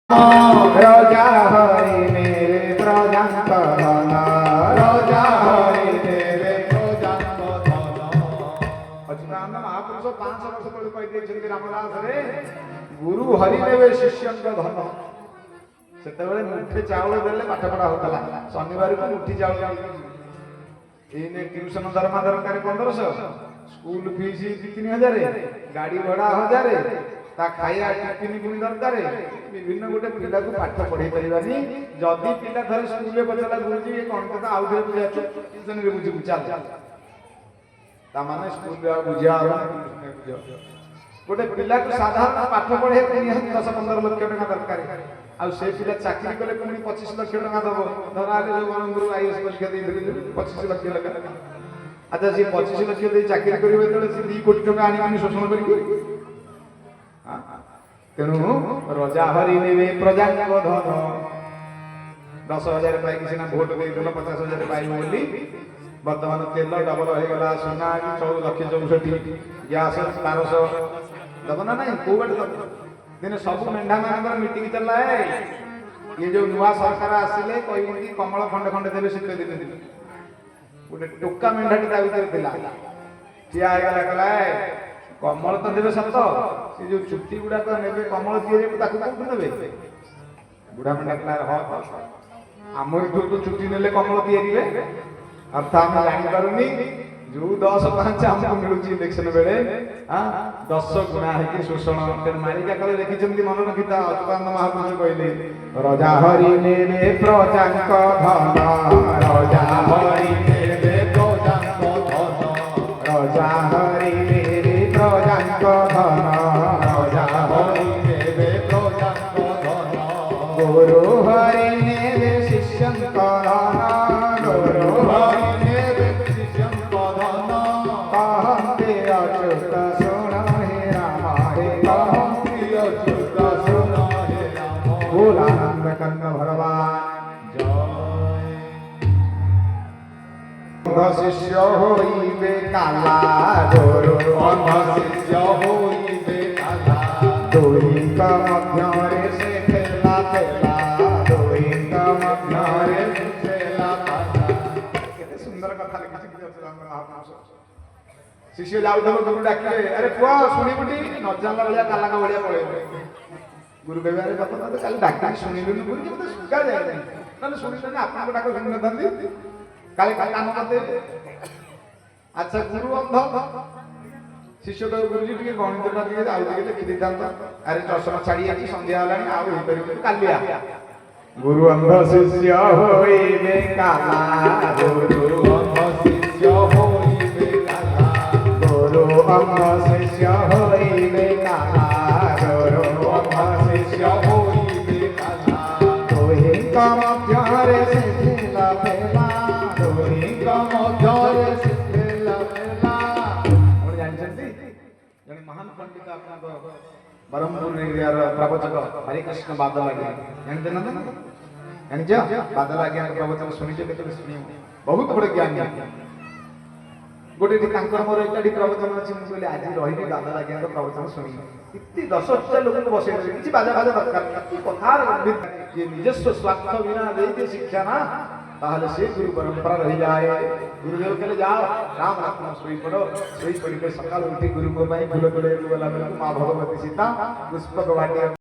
राजा हरि मेरे प्रजांक धन राजा हरि मेरे प्रजांक धन। अच्युतानंद महापुरुष 500 वर्ष पूर्व कही रामदास रे गुरु हरि देवे शिष्य धन से मुठे चाउल देले पाठ पढ़ा होता शनिवार को मुठी चाउल एने ट्यूशन दरमा दरकार 1500 स्कूल फीस 3,000 गाड़ी भड़ा 1000 ता खाया टिफिन पुणी दरकार विभिन्न गोटे पिला को पाठ पढ़े पारानी जदि पिला थरे स्कूल में पचला गुरुजी ये कौन कथा आउ थे बुझा ट्यूशन रे बुझी चल ता माने स्कूल रे बुझा गोटे पिला को साधारण पाठ पढ़े 10-15 लाख टका दरकार आ से पिला चाकरी कले पुणी 25 लाख टका दबो धरा ले जो गुरु आईएएस परीक्षा दे 25 लाख टका अच्छा से 25 लाख दे चाकरी करिवे तले से 2 कोटी टका आनी शोषण करी तेणु राजा हरि नेवे प्रजांक धन 10,000 पाई किसी भोट दे 50,000 पाई बोली वर्तमान तेल डबल हो गला सोना 14,64 गैस 1200 दब ना नहीं को बाटे दब दिन सब मेंढा मान मीटिंग चलला है ये जो नुआ सरकार आसिले कहि कमल खंड खंड देबे शीत दिन गोटे टोका मेंढाटी ता भीतर थिला ठिया हे गला कला कमल तो देवे सत से जो चुट्टी गुड़ा तो नेबे कमल दिए ताकू कोठु नेबे बुढ़ा मंडा कला ह हमर तो चुट्टी नेले कमल दिए अर्थात हम जानि पारुनी जो 10-5 हमको मिलुची इलेक्शन बेले हां 10 गुणा है कि शोषण तेन मारिका कले देखि जंती मन रखिता अच्युतानंद महापुरुष कहले राजा हरि नेले प्रजांक धन राजा हरि नेले प्रजांक धन राजा हरि प्रजांक धन राजा हरि देवे प्रजांक धन गुरु हरि नेवे शिष्यंक धन गुरु हरि नेवे शिष्यंक धन कहते अच्युत सुन हे राम हे कहते अच्युत सुन हे राम बोलानंद कंद भगवान जय शिष्य होइबे काला गुरु अंध शिष्य होइबे काला दुहिंक मध्यरे से खेला खेला दुहिंक मध्यरे से खेला खेला केते सुंदर कथा लिखिछि अच्युतानंद महापुरुष शिष्य जाउथबो गुरु डाकिले अरे पुआ सुनिबुटी न जानला भलिया काला का भलिया पळे गुरु कहबे अरे बापा तो काल डाक्टर सुनिलु गुरु के तो सुका जाय नले सुनिले आपन को डाको सुनि नथंदी काले कान करते अच्छा गुरु अंध शिष्य तो गुरुजी टिके गणित टिके आउ टिके लिखि दितांत अरे चषमा छाड़ी आछि संध्या हलानी आउ होई परिबो कालिया गुरु अंध शिष्य होइबे काला गुरु अंध शिष्य होइबे काला गुरु अंध शिष्य होइबे काला गुरु अंध शिष्य होइबे काला तोहि का मध्यरे सिथिला पेला महान पंडित अपना ब्रह्मपुर एरियार प्रवचक हरिकृष्ण बादल आज्ञा जानते ना जानते बादल आज्ञा प्रवचन सुनिचे केते सुनियो बहुत बड़ ज्ञानी गोटे मोर एकाठी प्रवचन अच्छी मुझे आज रही बादल आज्ञा प्रवचन शुणी इतनी 10,000 लोक बसे किसी बाजा बाजा दरकार कथार ये निजस्व स्वार्थ बिना दे शिक्षा ना ताहले से गुरु परंपरा रही जाए गुरुदेव कहले जाओ राम राम सोई पड़ी के सकाल उठी गुरु को भाई फूल तोड़े वाला मां भगवती सीता पुष्पक वाटी